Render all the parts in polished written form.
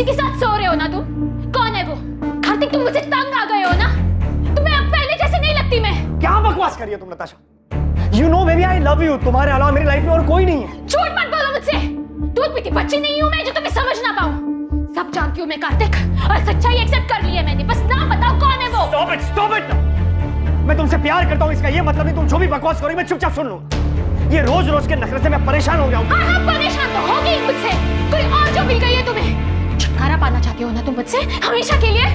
किसी के साथ सो रहे हो ना तुम? कौन है वो? कार्तिक, तुम मुझे तंग आ गए हो ना? तुम्हें अब पहले जैसे नहीं लगती मैं। क्या बकवास कर रही हो तुम Natasha? You know baby, I love you. तुम्हारे अलावा मेरी लाइफ में और कोई नहीं है। झूठ मत बोलो मुझसे। दूध पीती बच्ची नहीं हूँ मैं जो तुम्हें समझ ना पाऊँ। सब जानती हूँ मैं कार्तिक, और सच्चाई एक्सेप्ट कर ली है मैंने। बस नाम बताओ कौन है वो? Stop it! मैं तुमसे प्यार करता हूँ, इसका ये मतलब नहीं तुम जो भी बकवास करोगे मैं चुपचाप सुन लूंगा। ये रोज रोज के नखरे से मैं परेशान हो गया हूँ। हाँ, परेशान तो होगी मुझसे। कोई और जो मिल गई है तुम्हें। छुटकारा पाना चाहती हो ना तुम मुझसे हमेशा के लिए?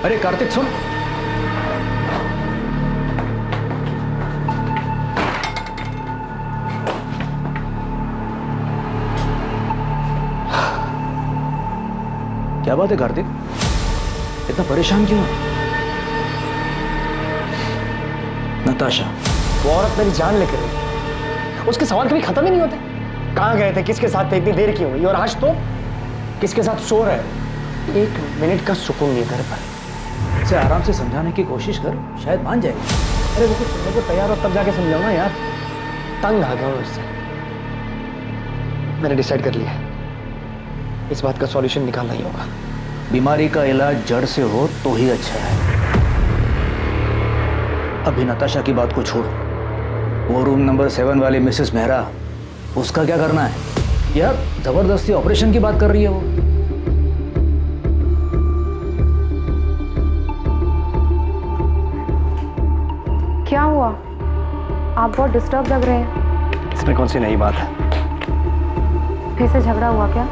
अरे कार्तिक सुन। क्या बात है कार्तिक, इतना परेशान क्यों? नताशा, वो औरत मेरी जान लेकर गई। उसके सवाल कभी खत्म ही नहीं होते। कहाँ गए थे, किसके साथ थे, इतनी देर क्यों हुई, और आज तो किसके साथ सो रहे हैं। 1 मिनट का सुकून नहीं घर पर। इसे आराम से समझाने की कोशिश कर, शायद मान जाएगी। अरे वो कुछ सुनने को तैयार हो तब जाके समझाओ ना यार। तंग आ गया हूँ उससे। मैंने डिसाइड कर लिया, इस बात का सॉल्यूशन निकालना ही होगा। बीमारी का इलाज जड़ से हो तो ही अच्छा है। अभी नताशा की बात को छोड़, वो रूम नंबर 7 वाली मिसेस मेहरा, उसका क्या करना है? यार जबरदस्ती ऑपरेशन की बात कर रही है वो। क्या हुआ? आप बहुत डिस्टर्ब लग रहे हैं। इसमें कौन सी नई बात है? फिर से झगड़ा हुआ क्या?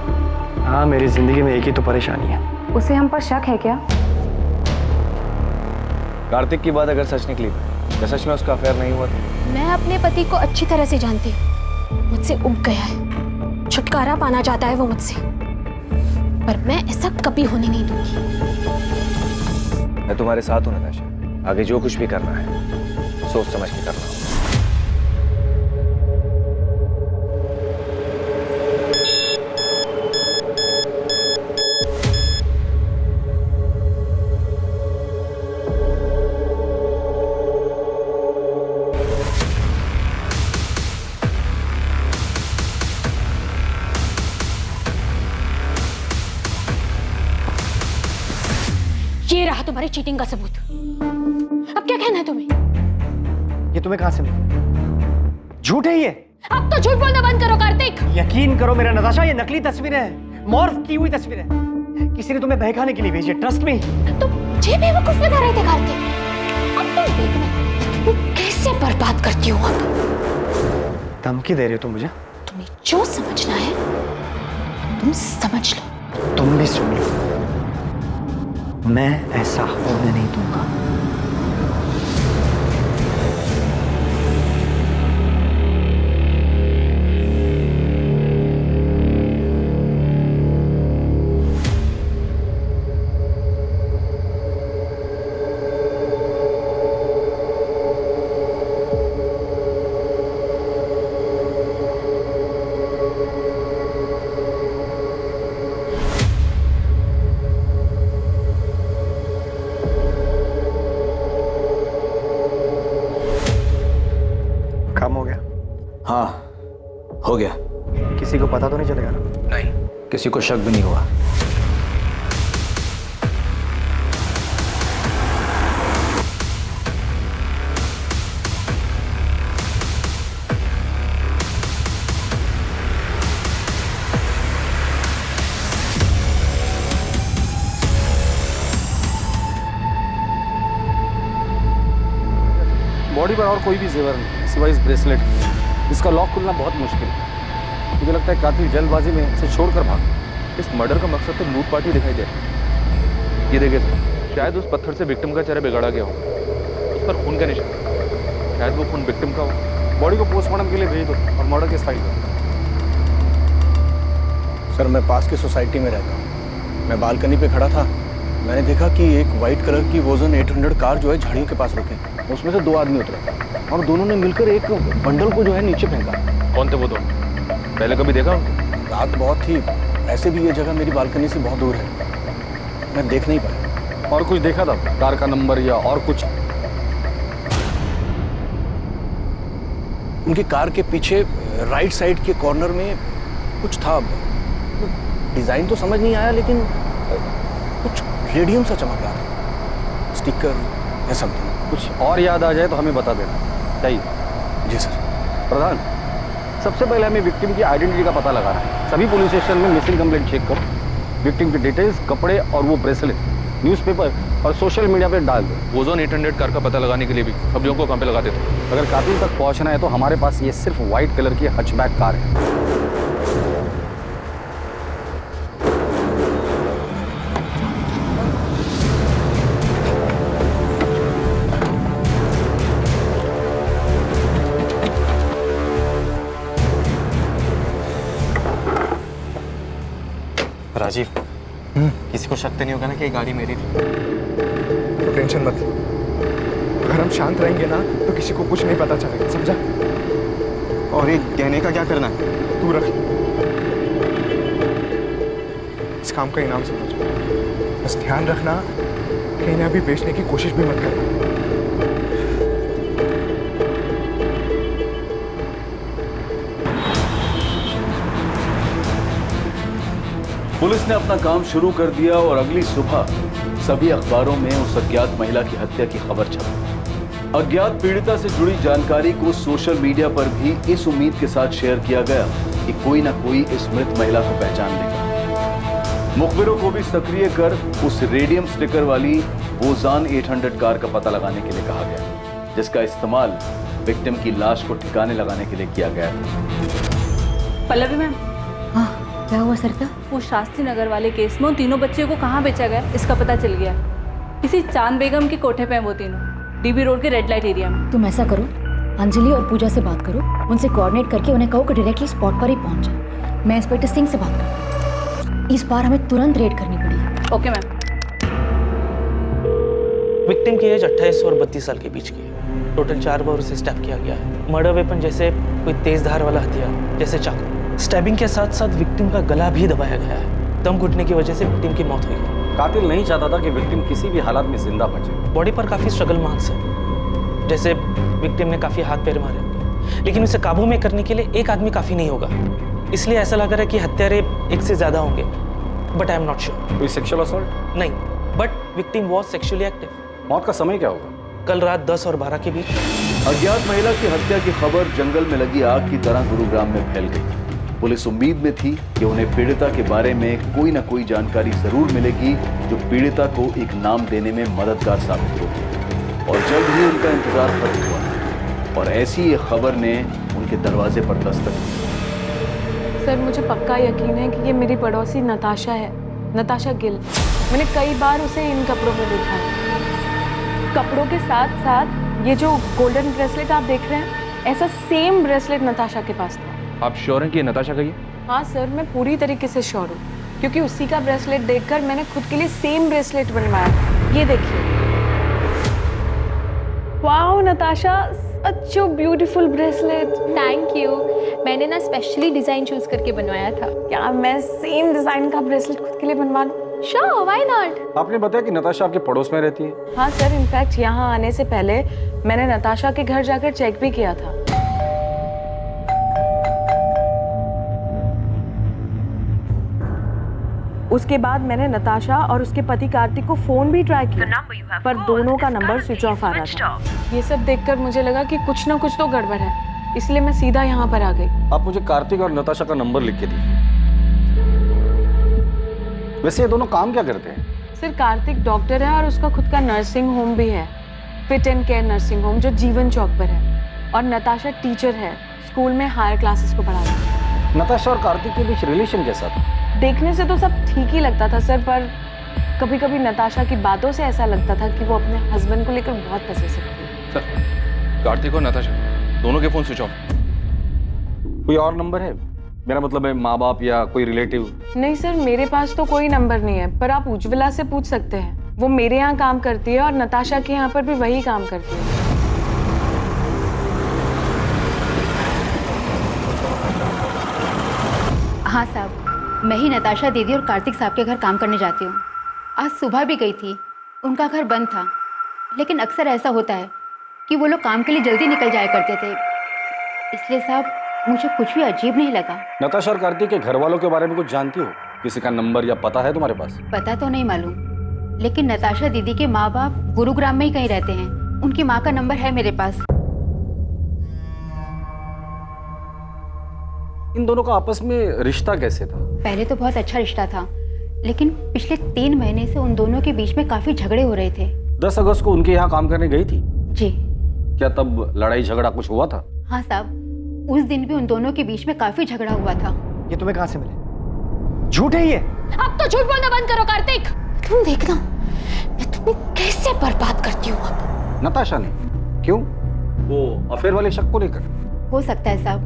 हाँ, मेरी जिंदगी में एक ही तो परेशानी है। उसे हम पर शक है क्या? कार्तिक की बात अगर सच निकली तो सच में उसका अफेयर नहीं हुआ तो? मैं अपने पति को अच्छी तरह से जानती हूँ। मुझसे उब गया है, छुटकारा पाना चाहता है वो मुझसे, पर मैं ऐसा कभी होने नहीं दूंगी। मैं तुम्हारे साथ हूं नताशा। आगे जो कुछ भी करना है सोच समझ के करना होगा। ये रहा तुम्हारी चीटिंग का सबूत। अब क्या कहना है तुम्हें? ये तुम्हें कहां से मिला? झूठ है ये। अब तो झूठ बोलना बंद करो कार्तिक। यकीन करो मेरा नताशा, ये नकली तस्वीरें हैं, मॉर्फ की हुई तस्वीरें। किसी ने तुम्हें बहकाने के लिए भेजी, ट्रस्ट मी। तुम मुझे बेवकूफ बना रहे थे कार्तिक। अब तुम देखना वो कैसे बर्बाद करती हूँ। अब धमकी दे रही हो तुम मुझे? तुम्हें जो समझना है तुम समझ लो। तुम भी सुन लो, मैं ऐसा होने नहीं दूंगा। काम हो गया? हाँ हो गया। किसी को पता तो नहीं चलेगा ना? नहीं, किसी को शक भी नहीं हुआ। बॉडी पर और कोई भी जेवर नहीं सिवाय इस ब्रेसलेट। इसका लॉक खुलना बहुत मुश्किल है। मुझे लगता है कातिल जल्दबाजी में इसे छोड़कर भागा। इस मर्डर का मकसद तो लूटपाट ही दिखाई दे रहा है। ये देखिए सर, शायद उस पत्थर से विक्टिम का चेहरा बिगाड़ा गया हो। उस पर खून का निशान, शायद वो खून विक्टिम का हो। बॉडी को पोस्टमार्टम के लिए भेज दो और मर्डर केस फाइल करो। सर, मैं पास की सोसाइटी में रहता हूँ। मैं बालकनी पे खड़ा था, मैंने देखा कि एक वाइट कलर की वोजन 800 कार जो है झाड़ियों के पास रुके। उसमें से 2 आदमी उतरे और दोनों ने मिलकर एक बंडल को जो है नीचे फेंका। कौन थे वो दोनों? पहले कभी देखा उनको? रात बहुत थी, ऐसे भी ये जगह मेरी बालकनी से बहुत दूर है, मैं देख नहीं पाया। और कुछ देखा था, कार का नंबर या और कुछ? उनकी कार के पीछे राइट साइड के कॉर्नर में कुछ था। डिजाइन तो समझ नहीं आया, लेकिन कुछ रेडियम सा चमक रहा था, स्टिकर या समथिंग। कुछ और याद आ जाए तो हमें बता देना चाहिए। जी सर। प्रधान, सबसे पहले हमें विक्टिम की आइडेंटिटी का पता लगाना है। सभी पुलिस स्टेशन में मिसिंग कंप्लेंट चेक करो, विक्टिम की डिटेल्स, कपड़े और वो ब्रेसलेट न्यूज़पेपर और सोशल मीडिया पे डाल दो। ओजोन 800 कार का पता लगाने के लिए भी सब लोगों को कहाँ पे लगाते थे? अगर कातिल तक पहुंचना है तो हमारे पास ये सिर्फ वाइट कलर की हचबैक कार है। राजीव, किसी को शक तो नहीं होगा ना कि ये गाड़ी मेरी थी? तो टेंशन मत। अगर हम शांत रहेंगे ना तो किसी को कुछ नहीं पता चलेगा, समझा? और ये गहने का क्या करना है? तू रख, इस काम का इनाम समझ। बस ध्यान रखना, कहीं ना भी बेचने की कोशिश भी मत करना। पुलिस ने अपना काम शुरू कर दिया और अगली सुबह सभी अखबारों में उस अज्ञात महिला की हत्या की खबर छपी। अज्ञात पीड़िता से जुड़ी जानकारी को सोशल मीडिया पर भी इस उम्मीद के साथ शेयर किया गया कि कोई ना कोई इस मृत महिला को पहचान लेगा। मुखबिरों को भी सक्रिय कर उस रेडियम स्टिकर वाली वोजान 800 कार का पता लगाने के लिए कहा गया, जिसका इस्तेमाल विक्टिम की लाश को ठिकाने लगाने के लिए किया गया था। पल्लवी मैम, हाँ क्या हुआ सरिता? वो शास्त्री नगर वाले केस में उन तीनों बच्चियों को कहाँ बेचा गया इसका पता चल गया। किसी चांद बेगम के कोठे पे हैं वो तीनों, डीबी रोड के रेड लाइट एरिया में। तुम ऐसा करो, अंजलि और पूजा से बात करो, उनसे कोऑर्डिनेट करके उन्हें कहो कि डायरेक्टली स्पॉट पर ही पहुंच जाए। मैं इंस्पेक्टर सिंह से बात करता हूँ। इस बार हमें तुरंत रेड करनी पड़ी। Okay ma'am. विक्टिम की एज 28 और 32 साल के बीच की है। टोटल 4 बार उसे स्टैब किया गया है। मर्डर वेपन जैसे कोई तेज धार वाला हथियार जैसे चाकू। स्टैबिंग के साथ साथ विक्टिम का गला भी दबाया गया है। दम घुटने की वजह से विक्टिम की मौत हुई। कातिल नहीं चाहता था कि विक्टिम किसी भी हालत में जिंदा बचे। बॉडी पर काफी स्ट्रगल मार्क्स है, जैसे विक्टिम ने काफी हाथ पैर मारे होंगे, लेकिन उसे काबू में करने के लिए एक आदमी काफी नहीं होगा। इसलिए ऐसा लग रहा है कि हत्यारे एक से ज्यादा होंगे, but I am not sure. कोई सेक्सुअल असॉल्ट? नहीं, but victim was sexually active. मौत का समय क्या होगा? कल रात 10 और 12 के बीच। अज्ञात महिला की हत्या की खबर जंगल में लगी आग की तरह गुरुग्राम में फैल गई। पुलिस उम्मीद में थी कि उन्हें पीड़िता के बारे में कोई ना कोई जानकारी जरूर मिलेगी जो पीड़िता को एक नाम देने में मददगार साबित होगी। और जल्द ही उनका इंतजार खत्म हुआ और ऐसी एक खबर ने उनके दरवाजे पर दस्तक दी। सर, मुझे पक्का यकीन है कि ये मेरी पड़ोसी नताशा है, नताशा गिल। मैंने कई बार उसे इन कपड़ों में देखा है। कपड़ों के साथ साथ ये जो गोल्डन ब्रेसलेट आप देख रहे हैं, ऐसा सेम ब्रेसलेट नताशा के पास था। आप श्योर हैं कि ये नताशा का ही है? हाँ सर, मैं पूरी तरीके से श्योर हूँ, क्योंकि उसी का ब्रेसलेट देखकर मैंने खुद के लिए सेम ब्रेसलेट बनवाया। ये देखिए। Wow Natasha, such a beautiful bracelet. Thank you. मैंने ना स्पेशली डिजाइन चूज करके बनवाया था। क्या मैं सेम डिजाइन का ब्रेसलेट खुद के लिए बनवा लूं? Sure, why not? आपने बताया कि नताशा आपके पड़ोस में रहती है। हाँ सर, इनफैक्ट यहाँ आने से पहले मैंने नताशा के घर जाकर चेक भी किया था। उसके बाद मैंने नताशा और उसके पति कार्तिक को फोन भी ट्राई किया, पर दोनों का नंबर स्विच ऑफ आ रहा था। ये सब देखकर मुझे लगा कि कुछ ना कुछ तो गड़बड़ है, इसलिए मैं सीधा यहाँ पर आ गई। आप मुझे कार्तिक और नताशा का नंबर लिख के दीजिए। वैसे ये दोनों काम क्या करते हैं? सर, कार्तिक डॉक्टर है और उसका खुद का नर्सिंग होम भी है, fit and care nursing home, जो जीवन चौक पर है। और नताशा टीचर है, स्कूल में हायर क्लासेस को पढ़ाती है। नताशा और कार्तिक के बीच रिलेशन कैसा था? देखने से तो सब ठीक ही लगता था सर, पर कभी कभी नताशा की बातों से ऐसा लगता था कि वो अपने हस्बैंड को लेकर बहुत पसेसिव थी। सर, कार्तिक और नताशा दोनों के फोन स्विच ऑफ। कोई और नंबर है? मेरा मतलब है माँ बाप या कोई रिलेटिव? नहीं सर, मेरे पास तो कोई नंबर नहीं है, पर आप उज्ज्वला से पूछ सकते हैं। वो मेरे यहाँ काम करती है और नताशा के यहाँ पर भी वही काम करती है। हाँ साहब, मैं ही नताशा दीदी और कार्तिक साहब के घर काम करने जाती हूँ। आज सुबह भी गई थी, उनका घर बंद था, लेकिन अक्सर ऐसा होता है कि वो लोग काम के लिए जल्दी निकल जाया करते थे। इसलिए साहब मुझे कुछ भी अजीब नहीं लगा। नताशा और कार्तिक के घर वालों के बारे में कुछ जानती हो? किसी का नंबर या पता है तुम्हारे पास? पता तो नहीं मालूम, लेकिन नताशा दीदी के माँ बाप गुरुग्राम में ही कहीं रहते हैं। उनकी माँ का नंबर है मेरे पास। इन दोनों का आपस में रिश्ता कैसे था? पहले तो बहुत अच्छा रिश्ता था, लेकिन पिछले 3 महीने से उन दोनों के बीच में काफी झगड़े हो रहे थे। 10 अगस्त को उनके यहाँ काम करने गई थी? जी। क्या तब लड़ाई झगड़ा कुछ हुआ था? हाँ साहब, उस दिन भी उन दोनों के बीच में काफी झगड़ा हुआ था। ये तुम्हें कहाँ से मिले? झूठ है ये। अब तो झूठ बोलना बंद करो कार्तिक। तुम देखना मैं तुम्हें कैसे बर्बाद करती हूँ अब। नताशा ने? क्यों? वो अफेयर वाले शक को लेकर? हो सकता है साहब।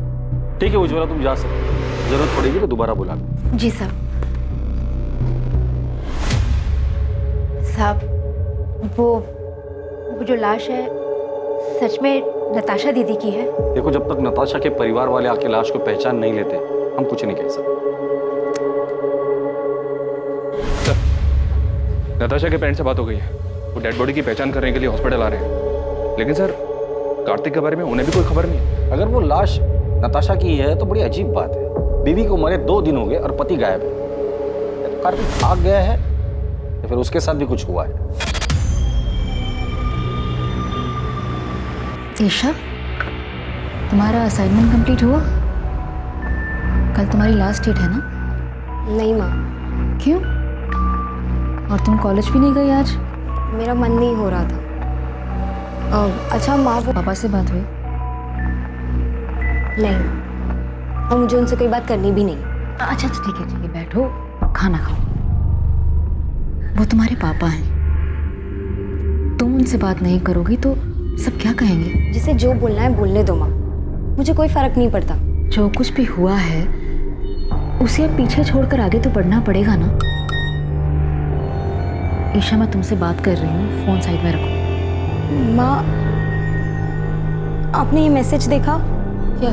ठीक है उज्ज्वला, तुम जा सकते हो। जरूरत पड़ेगी तो दोबारा बुला लो। जी साहब। साहब वो जो लाश है सच में नताशा दीदी की है? देखो, जब तक नताशा के परिवार वाले आके लाश को पहचान नहीं लेते हम कुछ नहीं कह सकते। नताशा के पेरेंट्स से बात हो गई है, वो डेड बॉडी की पहचान करने के लिए हॉस्पिटल आ रहे हैं। लेकिन सर, कार्तिक के बारे में उन्हें भी कोई खबर नहीं। अगर वो लाश नताशा की है तो बड़ी अजीब बात है। बीवी को मरे 2 दिन हो गए और पति गायब है। तो कार्तिक भाग गया है या फिर उसके साथ भी कुछ हुआ है? ईशा, तुम्हारा असाइनमेंट कंप्लीट हुआ? कल तुम्हारी लास्ट डेट है ना? नहीं माँ। क्यों? और तुम कॉलेज भी नहीं गई आज? मेरा मन नहीं हो रहा था। अच्छा माँ, वो पापा से बात हुई? नहीं, और मुझे उनसे कोई बात करनी भी नहीं। अच्छा ठीक है, बैठो खाना खाओ। वो तुम्हारे पापा हैं, तुम उनसे बात नहीं करोगी तो सब क्या कहेंगे? जिसे जो बोलना है बोलने दो माँ, मुझे कोई फर्क नहीं पड़ता। जो कुछ भी हुआ है उसे अब पीछे छोड़कर आगे तो बढ़ना पड़ेगा ना। ईशा, मैं तुमसे बात कर रही हूँ, फोन साइड में रखो। माँ, आपने ये मैसेज देखा क्या?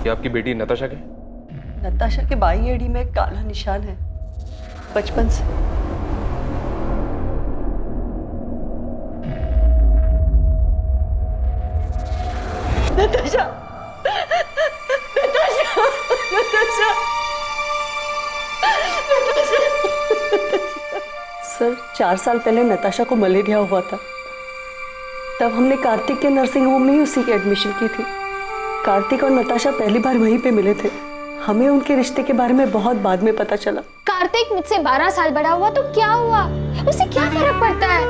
ये आपकी बेटी नताशा के? नताशा के बाई एड़ी में काला निशान है बचपन से। नताशा, नताशा, नताशा, सर 4 साल पहले नताशा को मलेरिया हुआ था। तब हमने कार्तिक के नर्सिंग होम में ही उसी की एडमिशन की थी। कार्तिक और नताशा पहली बार वहीं पे मिले थे। हमें उनके रिश्ते के बारे में बहुत बाद में पता चला। कार्तिक मुझसे 12 साल बड़ा हुआ तो क्या हुआ, उसे क्या फर्क पड़ता है?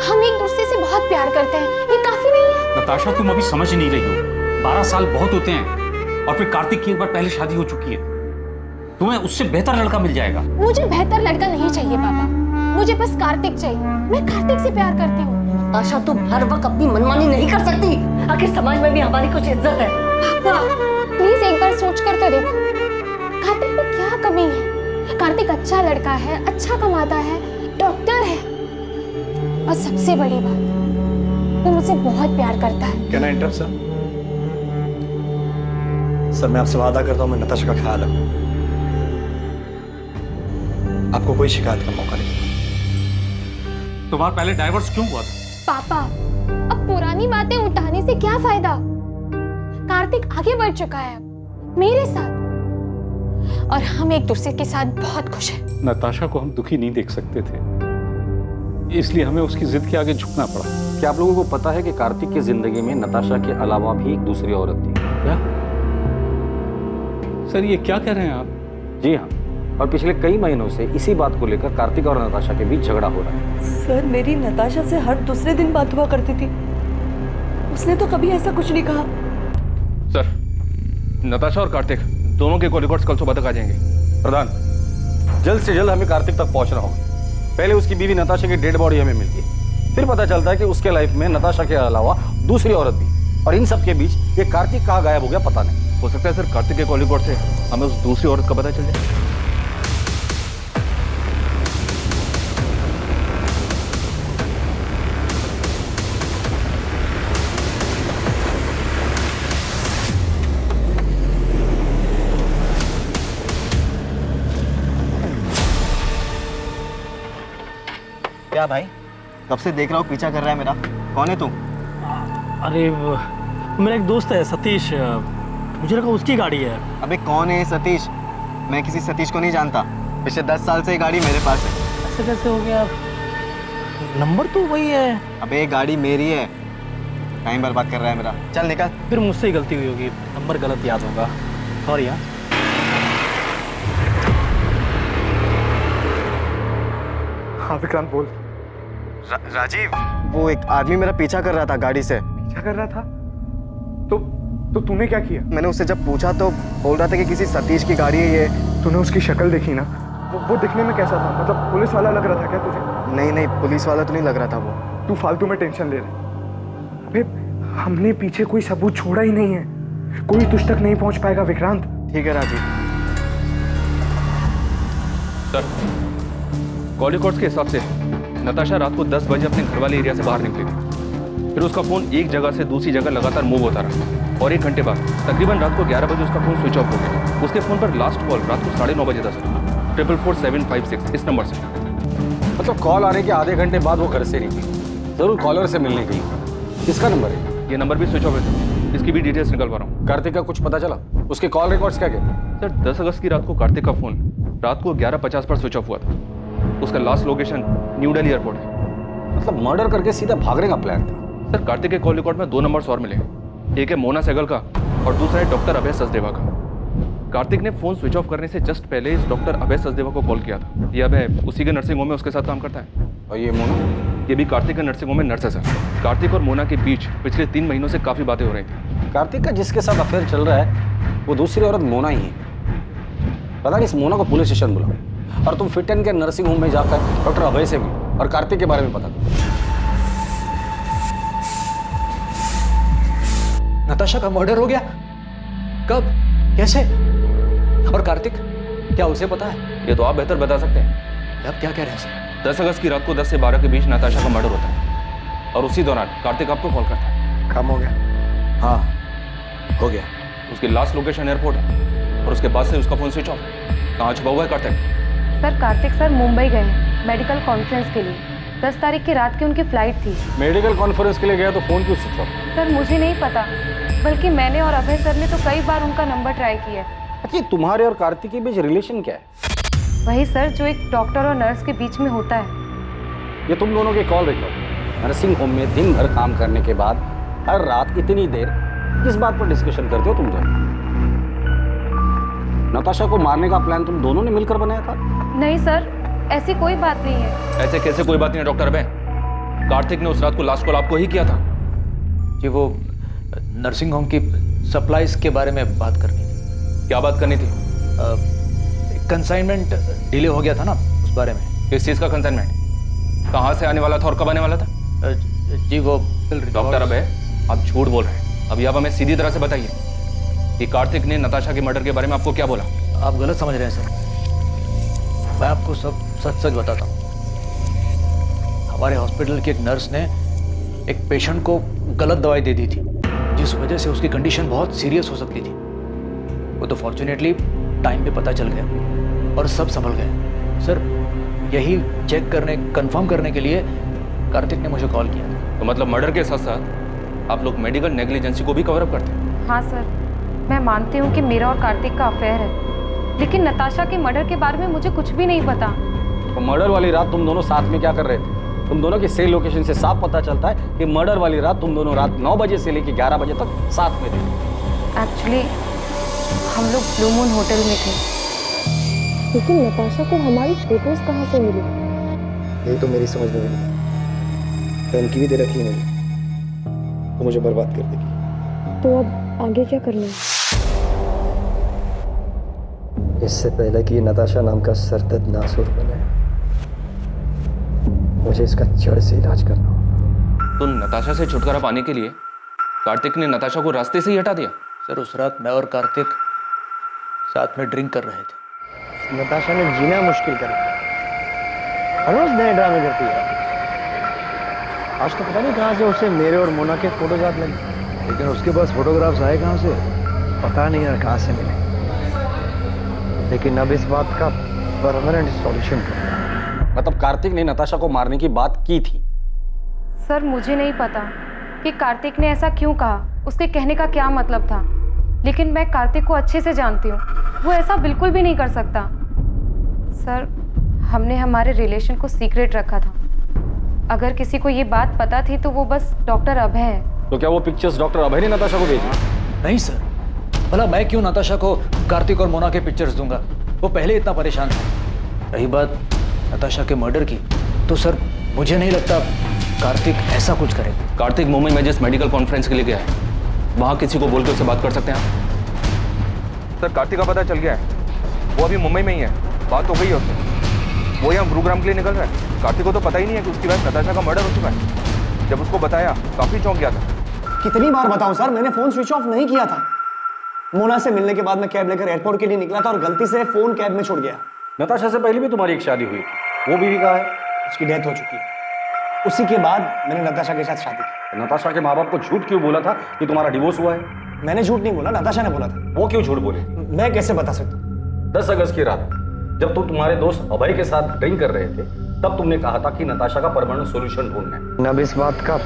हम एक दूसरे से बहुत प्यार करते हैं, ये काफी नहीं है? नताशा, तुम अभी समझ नहीं रही हो। 12 साल बहुत होते हैं, और फिर कार्तिक की एक बार पहले शादी हो चुकी है। तुम्हें उससे बेहतर लड़का मिल जाएगा। मुझे बेहतर लड़का नहीं चाहिए पापा, मुझे बस कार्तिक चाहिए। मैं कार्तिक से प्यार करती हूँ। नताशा, तुम हर वक्त अपनी मनमानी नहीं कर सकती। आखिर समाज में भी हमारी कुछ इज्जत है। पापा प्लीज एक बार सोच कर तो देखो, कार्तिक में क्या कमी है? कार्तिक अच्छा लड़का है, अच्छा कमाता है, डॉक्टर है, और सबसे बड़ी बात वो मुझसे बहुत प्यार करता है। Can I interrupt sir? Sir, मैं आपसे वादा करता हूँ मैं नताशा का ख्याल रखूं, आपको कोई शिकायत का मौका नहीं। तुम्हारा पहले डाइवोर्स क्यों हुआ था? पापा अब पुरानी बातें उठाने से क्या फायदा? कार्तिक आगे बढ़ चुका है अब मेरे साथ, और हम एक दूसरे के साथ बहुत खुश हैं। नताशा को हम दुखी नहीं देख सकते थे, इसलिए हमें उसकी जिद के आगे झुकना पड़ा। क्या आप लोगों को पता है कि कार्तिक की जिंदगी में नताशा के अलावा भी एक दूसरी औरत थी? क्या सर, ये क्या कह रहे हैं आप? जी हाँ, और पिछले कई महीनों से इसी बात को लेकर कार्तिक और नताशा के बीच झगड़ा हो रहा है। सर, मेरी नताशा से हर दूसरे दिन बात हुआ करती थी, उसने तो कभी ऐसा कुछ नहीं कहा। सर, नताशा और कार्तिक दोनों के कॉल रिकॉर्ड्स कल सुबह तक आ जाएंगे। प्रधान, जल्द से जल्द हमें कार्तिक तक पहुंचना होगा। पहले उसकी बीवी नताशा की डेड बॉडी हमें मिलती है, फिर पता चलता है कि उसके लाइफ में नताशा के अलावा दूसरी औरत भी, और इन सब के बीच ये कार्तिक कहाँ गायब हो गया पता नहीं। हो सकता है सर कार्तिक के कॉल रिकॉर्ड से हमें उस दूसरी औरत का पता चल जाए। क्या भाई, कब से देख रहा हूँ पीछा कर रहा है मेरा। कौन है तू? अरे मेरा एक दोस्त है सतीश, मुझे लगा उसकी गाड़ी है। अबे कौन है सतीश? मैं किसी सतीश को नहीं जानता। पिछले 10 साल से ये गाड़ी मेरे पास है। ऐसे कैसे हो गया? नंबर तो वही है। अबे ये गाड़ी मेरी है। टाइम बर्बाद कर रहा है मेरा। चल निकल। फिर मुझसे ही गलती हुई होगी, नंबर गलत याद होगा। सॉरी। हाँ हाँ विक्रांत बोल। राजीव, वो एक आदमी मेरा पीछा कर रहा था गाड़ी से। पीछा कर रहा था? तो तूने क्या किया? मैंने उससे जब पूछा तो बोल रहा था कि किसी सतीश की गाड़ी है ये। तूने उसकी शक्ल देखी ना? वो दिखने में कैसा था? मतलब पुलिस वाला लग रहा था क्या तुझे? नहीं, पुलिस वाला तो नहीं लग रहा था वो। तू फालतू में टेंशन ले रहा। अबे हमने पीछे कोई सबूत छोड़ा ही नहीं है, कोई तुझ तक नहीं पहुंच पाएगा विक्रांत। ठीक है राजीव। सर, कॉल रिकॉर्ड्स के हिसाब से नताशा रात को 10 बजे अपने घर वाले एरिया से बाहर निकली थी। फिर उसका फोन एक जगह से दूसरी जगह लगातार मूव होता रहा और 1 घंटे बाद तकरीबन रात को 11 बजे उसका फोन स्विच ऑफ हो गया। उसके फोन पर लास्ट कॉल रात को 9:30 बजे था सर, 44756 इस नंबर से। मतलब कॉल आने के आधे घंटे बाद वो घर से निकली, जरूर कॉलर से मिलने गई। किसका नंबर है? ये नंबर भी स्विच ऑफ है सर, इसकी भी डिटेल्स निकलवा रहा हूँ। कार्तिक का कुछ पता चला? उसके कॉल रिकॉर्ड्स क्या कहते? सर 10 अगस्त की रात को कार्तिक का फोन रात को 11:50 पर स्विच ऑफ हुआ था। उसका last location new Delhi airport है। मतलब मर्डर करके सीधा भागने का प्लान था। सर कार्तिक के कॉल रिकॉर्ड में 2 नंबर्स और मिले। एक है मोना सहगल का और दूसरा है डॉक्टर अभय सचदेवा का। कार्तिक ने फोन स्विच ऑफ करने से जस्ट पहले इस डॉक्टर अभय सचदेवा को कॉल किया था। ये अभय उसी के नर्सिंग होम में उसके साथ काम करता है। और ये मोना? ये भी कार्तिक के नर्सिंग होम में नर्स है सर। कार्तिक और मोना के बीच पिछले 3 महीनों से काफी बातें हो रही थी। कार्तिक का जिसके साथ अफेयर चल रहा है वो दूसरी औरत मोना ही है। पता नहीं इस मोना को पुलिस स्टेशन बुलाओ और तुम फिट एंड के नर्सिंग होम में जाकर डॉक्टर अभय से मिलो और कार्तिक के बारे में पता करो। नताशा का मर्डर हो गया? कब? कैसे? और कार्तिक, क्या उसे पता है? ये तो आप बेहतर बता सकते हैं। अब क्या कह रहे हैं सर? 10 अगस्त की रात को 10 से 12 के बीच नताशा का मर्डर होता है और उसी दौरान कार्तिक आपको कॉल करता है। काम हो गया? हाँ हो गया। उसकी लास्ट लोकेशन एयरपोर्ट है और उसके बाद से उसका फोन स्विच ऑफ। कहाँ छुपा हुआ है कार्तिक? सर कार्तिक सर मुंबई गए हैं मेडिकल कॉन्फ्रेंस के लिए। 10 तारीख की रात की उनकी फ्लाइट थी। मेडिकल कॉन्फ्रेंस के लिए गया तो फोन क्यों स्विच ऑफ? सर मुझे नहीं पता, बल्कि मैंने और अभय सर ने तो कई बार उनका नंबर ट्राई किया। अच्छा, तुम्हारे और कार्तिक के बीच रिलेशन क्या है? वही सर जो एक डॉक्टर और नर्स के बीच में होता है। ये तुम दोनों के कॉल रिकॉर्ड। नर्सिंग होम में दिन भर काम करने के बाद हर रात इतनी देर किस बात पर डिस्कशन करते हो तुम दोनों? नताशा को मारने का प्लान तुम दोनों ने मिलकर बनाया था? नहीं सर, ऐसी कोई बात नहीं है। ऐसे कैसे कोई बात नहीं है डॉक्टर अभय? कार्तिक ने उस रात को लास्ट कॉल आपको ही किया था। जी वो नर्सिंग होम की सप्लाईज के बारे में बात करनी थी। क्या बात करनी थी? कंसाइनमेंट डिले हो गया था ना, उस बारे में। किस चीज़ का कंसाइनमेंट? कहाँ से आने वाला था और कब आने वाला था? जी वो डॉक्टर अभय, आप झूठ बोल रहे हैं। अभी आप हमें सीधी तरह से बताइए कि कार्तिक ने नताशा के मर्डर के बारे में आपको क्या बोला? आप गलत समझ रहे हैं सर, मैं आपको सब सच सच बताता हूँ। हमारे हॉस्पिटल की एक नर्स ने एक पेशेंट को गलत दवाई दे दी थी, जिस वजह से उसकी कंडीशन बहुत सीरियस हो सकती थी। वो तो फॉर्चुनेटली टाइम पे पता चल गया और सब संभल गए। सर यही चेक करने, कंफर्म करने के लिए कार्तिक ने मुझे कॉल किया। तो मतलब मर्डर के साथ साथ आप लोग मेडिकल नेग्लिजेंसी को भी कवर अप करते हैं? हाँ सर, मैं मानती हूँ कि मेरा और कार्तिक का अफेयर है, लेकिन नताशा के मर्डर के बारे में मुझे कुछ भी नहीं पता। तो मर्डर वाली रात तुम दोनों साथ में क्या कर रहे थे? तुम दोनों की सेल लोकेशन से साफ पता चलता है कि मर्डर वाली रात तुम दोनों रात 9 बजे से लेकर 11 बजे तक साथ में थे। एक्चुअली हम लोग ब्लू मून होटल में थे। लेकिन नताशा को हमारी फोटोज कहाँ से मिली? यही तो मेरी समझ में नहीं। धमकी भी दे रखी है मुझे, तो मुझे बर्बाद कर देगी। तो अब आगे क्या करना है? इससे पहले कि नताशा नाम का सरदर्द नासुर बने, मुझे इसका जड़ से इलाज करना होगा। तो नताशा से छुटकारा पाने के लिए कार्तिक ने नताशा को रास्ते से ही हटा दिया? सर उस रात मैं और कार्तिक साथ में ड्रिंक कर रहे थे। नताशा ने जीना मुश्किल कर दिया। हर रोज नए ड्रामे करती है। आज तो पता नहीं कहाँ से उसे मेरे और मोना के फोटोज आने लगे। लेकिन उसके पास फोटोग्राफ्स आए कहाँ से? पता नहीं यार कहाँ से मिले। लेकिन अब इस बात का परमानेंट सॉल्यूशन करना है। मतलब कार्तिक ने नताशा को मारने की बात की थी। सर मुझे नहीं पता कि कार्तिक ने ऐसा क्यों कहा, उसके कहने का क्या मतलब था, लेकिन मैं कार्तिक को अच्छे से जानती हूँ, वो ऐसा बिल्कुल भी नहीं कर सकता। सर हमने हमारे रिलेशन को सीक्रेट रखा था, अगर किसी को ये बात पता थी तो वो बस डॉक्टर अभय है। तो क्या वो पिक्चर्स डॉक्टर अभय ने नताशा को भेजी? नहीं सर, भला मैं क्यों नताशा को कार्तिक और मोना के पिक्चर्स दूंगा, वो पहले इतना परेशान था। रही बात नताशा के मर्डर की, तो सर मुझे नहीं लगता कार्तिक ऐसा कुछ करे। कार्तिक मुंबई में जिस मेडिकल कॉन्फ्रेंस के लिए गया है, वहाँ किसी को बोल के उससे बात कर सकते हैं आप? सर कार्तिक का पता चल गया है, वो अभी मुंबई में ही है, बात हो गई है उससे, वो यहाँ गुरुग्राम के लिए निकल रहा है। कार्तिक को तो पता ही नहीं है कि उसकी वाइफ नताशा का मर्डर हो चुका है। जब उसको बताया काफी चौंक गया था। कितनी बार बताऊं सर, मैंने फोन स्विच ऑफ नहीं किया था। मोना से मिलने के बाद मैं कैब लेकर एयरपोर्ट के लिए निकला था और गलती से फोन कैब में छूट गया। नताशा से पहले भी तुम्हारी एक शादी हुई, वो बीवी कहाँ है? उसकी डेथ हो चुकी है। उसी के बाद मैंने नताशा के साथ शादी की। नताशा के माँ बाप को झूठ क्यों बोला था कि तुम्हारा डिवोर्स हुआ है? मैंने झूठ नहीं बोला, नताशा ने बोला था। वो क्यों झूठ बोले? मैं कैसे बता सकता हूँ? 10 अगस्त की रात जब तुम तुम्हारे दोस्त अभय के साथ ड्रिंक कर रहे थे, तब तुमने कहा था कि नताशा का परमानेंट सॉल्यूशन ढूंढना है। अब इस बात का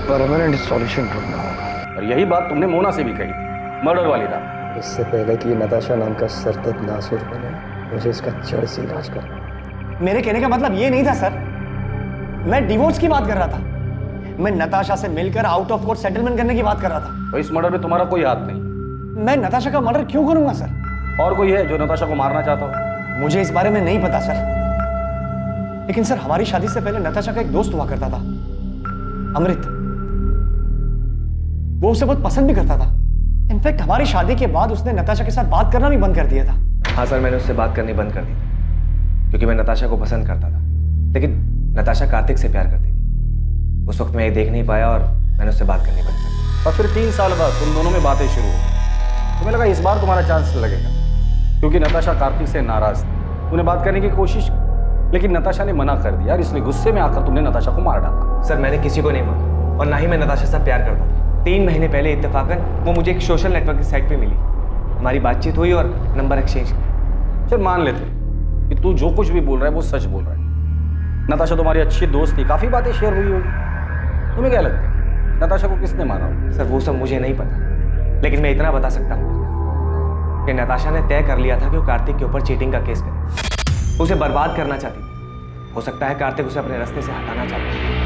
परमानेंट सॉल्यूशन ढूंढना होगा। और यही बात तुमने मोना से भी कही थी, मर्डर वाली रात। इससे पहले कि नताशा नाम का सरदर्द नासुर बने, मुझे इसका जड़ से इलाज करना। मेरे कहने का मतलब ये नहीं था सर, मैं डिवोर्स की बात कर रहा था। मैं नताशा से मिलकर आउट ऑफ कोर्ट सेटलमेंट करने की बात कर रहा था। तो इस मर्डर में तुम्हारा कोई हाथ नहीं। मैं नताशा का मर्डर क्यों करूंगा सर? और कोई है जो नताशा को मारना चाहता हो? मुझे इस बारे में नहीं पता सर, लेकिन सर हमारी शादी से पहले नताशा का एक दोस्त हुआ करता था, अमृत। वो उसे बहुत पसंद भी करता था। इनफैक्ट हमारी शादी के बाद उसने नताशा के साथ बात करना भी बंद कर दिया था। हाँ सर, मैंने उससे बात करनी बंद कर दी क्योंकि मैं नताशा को पसंद करता था, लेकिन नताशा कार्तिक से प्यार करती थी। उस वक्त मैं ये देख नहीं पाया और मैंने उससे बात करनी बंद कर दी। और फिर 3 साल बाद तुम दोनों में बातें शुरू हो। तुम्हें लगा इस बार तुम्हारा चांस लगेगा, क्योंकि नताशा कार्तिक से नाराज थी। उन्हें बात करने की कोशिश की, लेकिन नताशा ने मना कर दिया और इसलिए गुस्से में आकर तुमने नताशा को मार डाला। सर मैंने किसी को नहीं मारा और ना ही मैं नताशा से प्यार करता था। 3 महीने पहले इत्तेफाकन वो मुझे एक सोशल नेटवर्क की साइट पे मिली। हमारी बातचीत हुई और नंबर एक्सचेंज किया। चल मान लेते कि तू जो कुछ भी बोल रहा है वो सच बोल रहा है। नताशा तुम्हारी अच्छी दोस्त थी, काफी बातें शेयर हुई होगी। तुम्हें क्या लगता है नताशा को किसने मारा? सर वो सब मुझे नहीं पता, लेकिन मैं इतना बता सकता हूँ कि नताशा ने तय कर लिया था कि वो कार्तिक के ऊपर चीटिंग का केस करे। उसे बर्बाद करना चाहती थी। हो सकता है कार्तिक उसे अपने रास्ते से हटाना चाहता है।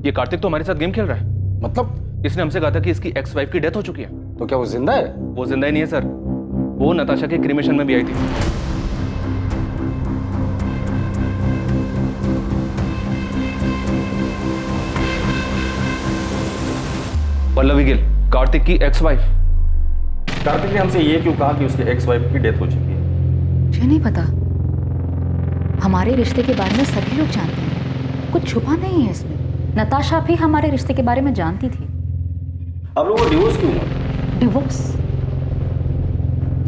ये कार्तिक तो हमारे साथ गेम खेल रहा है। मतलब इसने हमसे कहा था कि इसकी एक्स वाइफ की डेथ हो चुकी है। तो क्या वो जिंदा है? वो जिंदा ही नहीं है सर, वो नताशा के क्रिमेशन में भी आई थी। पल्लवी गिल, कार्तिक की एक्स वाइफ। कार्तिक ने हमसे ये क्यों कहा कि उसकी एक्स वाइफ की डेथ हो चुकी है? मुझे नहीं पता। हमारे रिश्ते के बारे में सभी लोग जानते हैं, कुछ छुपा नहीं है इसमें। नताशा भी हमारे रिश्ते के बारे में जानती थी। अब लोगों को डिवोर्स क्यों हुआ?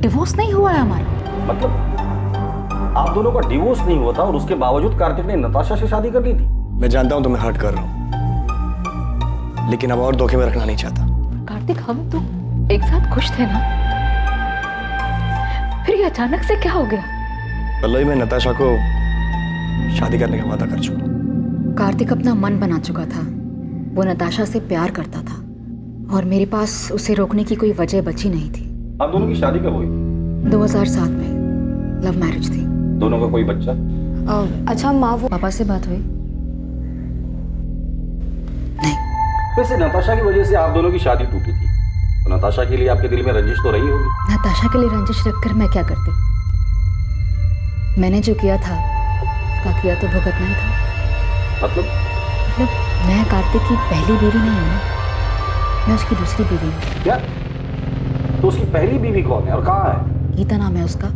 डिवोर्स नहीं हुआ है हमारा। मतलब आप दोनों का डिवोर्स नहीं हुआ था और उसके बावजूद कार्तिक ने नताशा से शादी कर ली थी। मैं जानता हूं तुम्हें हर्ट कर रहा हूं, लेकिन अब और धोखे में रखना नहीं चाहता। कार्तिक हम तो एक साथ खुश थे ना, फिर ये अचानक से क्या हो गया? पल्लवी, मैं नताशा को शादी करने का वादा कर चुका। कार्तिक अपना मन बना चुका था। वो नताशा से प्यार करता था और मेरे पास उसे रोकने की कोई वजह बची नहीं थी। आप दोनों की शादी कब हुई? 2007 में लव मैरिज थी। दोनों का कोई बच्चा? अच्छा माँ, वो पापा से बात हुई? नहीं। वैसे नताशा की वजह से आप दोनों की शादी टूटी थी, तो नताशा के लिए आपके दिल में रंजिश तो रही होगी। नताशा के लिए रंजिश रखकर मैं क्या करती? मैंने जो किया था उसका किया तो भुगतना ही था। मतलब मैं कार्तिक की पहली बीवी नहीं हूँ, मैं उसकी दूसरी बीवी हूँ। क्या? तो उसकी पहली बीवी कौन है और कहाँ है? गीता नाम है उसका,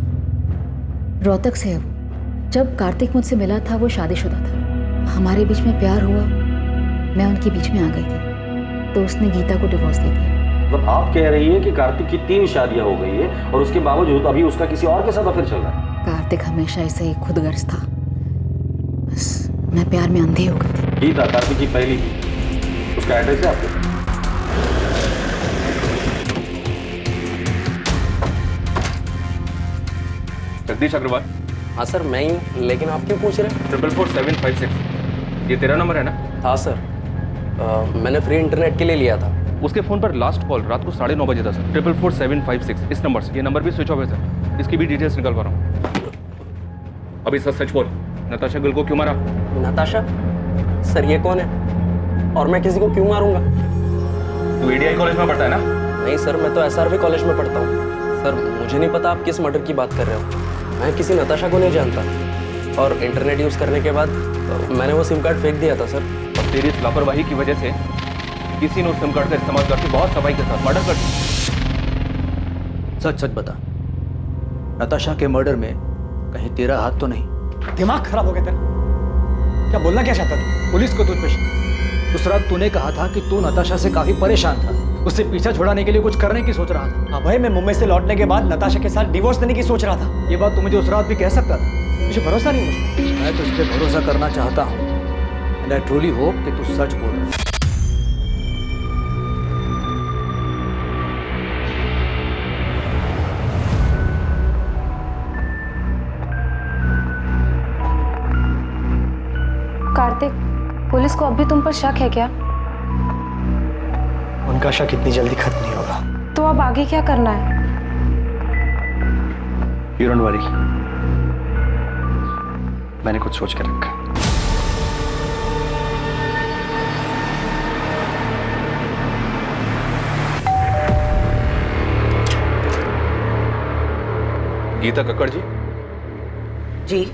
रोहतक से है वो। जब कार्तिक मुझसे मिला था वो शादीशुदा था। हमारे बीच में प्यार हुआ, मैं उनके बीच में आ गई थी, तो उसने गीता को डिवोर्स दे दिया। मतलब आप कह रही है कि कार्तिक की 3 शादियां हो गई है और उसके बावजूद अभी उसका किसी और के साथ अफेयर चल रहा है? कार्तिक हमेशा ऐसे ही खुदगर्ज था, बस मैं प्यार में अंधी हो गई थी। गीता कार्तिक की पहली थी, इसका एड्रेस है आपके? जगदीश अग्रवाल। हाँ सर मैं ही हूँ, लेकिन आप क्यों पूछ रहे हैं? 444756 ये तेरा नंबर है ना? हाँ सर, मैंने फ्री इंटरनेट के लिए लिया था। उसके फोन पर लास्ट कॉल रात को 9:30 बजे था सर। 444756 इस नंबर से। ये नंबर भी स्विच ऑफ है सर। इसकी भी डिटेल्स निकलवा रहा हूँ। अभी सच सच बोल, नताशा गिल को क्यों मारा? नताशा? सर ये कौन है और मैं किसी को क्यों मारूंगा? तू एडीआई कॉलेज में पढ़ता है ना? नहीं सर, मैं तो एसआरवी कॉलेज में पढ़ता हूँ। सर मुझे नहीं पता आप किस मर्डर की बात कर रहे हो। मैं किसी नताशा को नहीं जानता और इंटरनेट यूज़ करने के बाद मैंने वो सिम कार्ड फेंक दिया था सर। और तेरी इस लापरवाही की वजह से किसी ने उस सिम कार्ड का इस्तेमाल करके बहुत सफाई के साथ मर्डर कर दिया। सच सच बता, नताशा के मर्डर में कहीं तेरा हाथ तो नहीं? दिमाग खराब हो गया तेरा? क्या बोलना क्या चाहता तू? पुलिस को तुझ पे शक? उस रात तूने कहा था कि तू नताशा से काफी परेशान था, उससे पीछा छुड़ाने के लिए कुछ करने की सोच रहा था। अभय, मैं मुंबई से लौटने के बाद नताशा के साथ डिवोर्स देने की सोच रहा था। ये बात तू मुझे उस रात भी कह सकता था। मुझे भरोसा नहीं मुझे। मैं तुझ पे भरोसा करना चाहता हूँ। एंड आई ट्रूली होप कि तू सच बोल रहा है। कार्तिक, पुलिस को अब भी तुम पर शक है क्या? उनका शक इतनी जल्दी खत्म नहीं होगा। तो अब आगे क्या करना है? You don't worry, मैंने कुछ सोच कर रखा। गीता कक्कड़ जी। जी,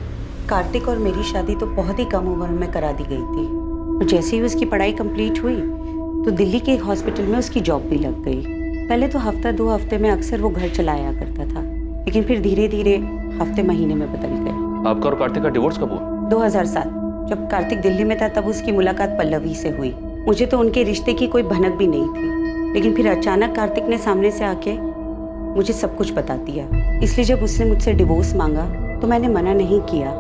कार्तिक और मेरी शादी तो बहुत ही कम उम्र में करा दी गई थी और जैसे ही उसकी पढ़ाई कंप्लीट हुई तो दिल्ली के एक हॉस्पिटल में उसकी जॉब भी लग गई। पहले तो हफ्ता 2 हफ्ते में अक्सर वो घर चला आया करता था, लेकिन फिर धीरे धीरे हफ्ते महीने में बदल गए। आपका और कार्तिक का डिवोर्स कब हुआ? 2007 जब कार्तिक दिल्ली में था तब उसकी मुलाकात पल्लवी से हुई। मुझे तो उनके रिश्ते की कोई भनक भी नहीं थी, लेकिन फिर अचानक कार्तिक ने सामने से आके मुझे सब कुछ बता दिया। इसलिए जब उसने मुझसे डिवोर्स मांगा तो मैंने मना नहीं किया।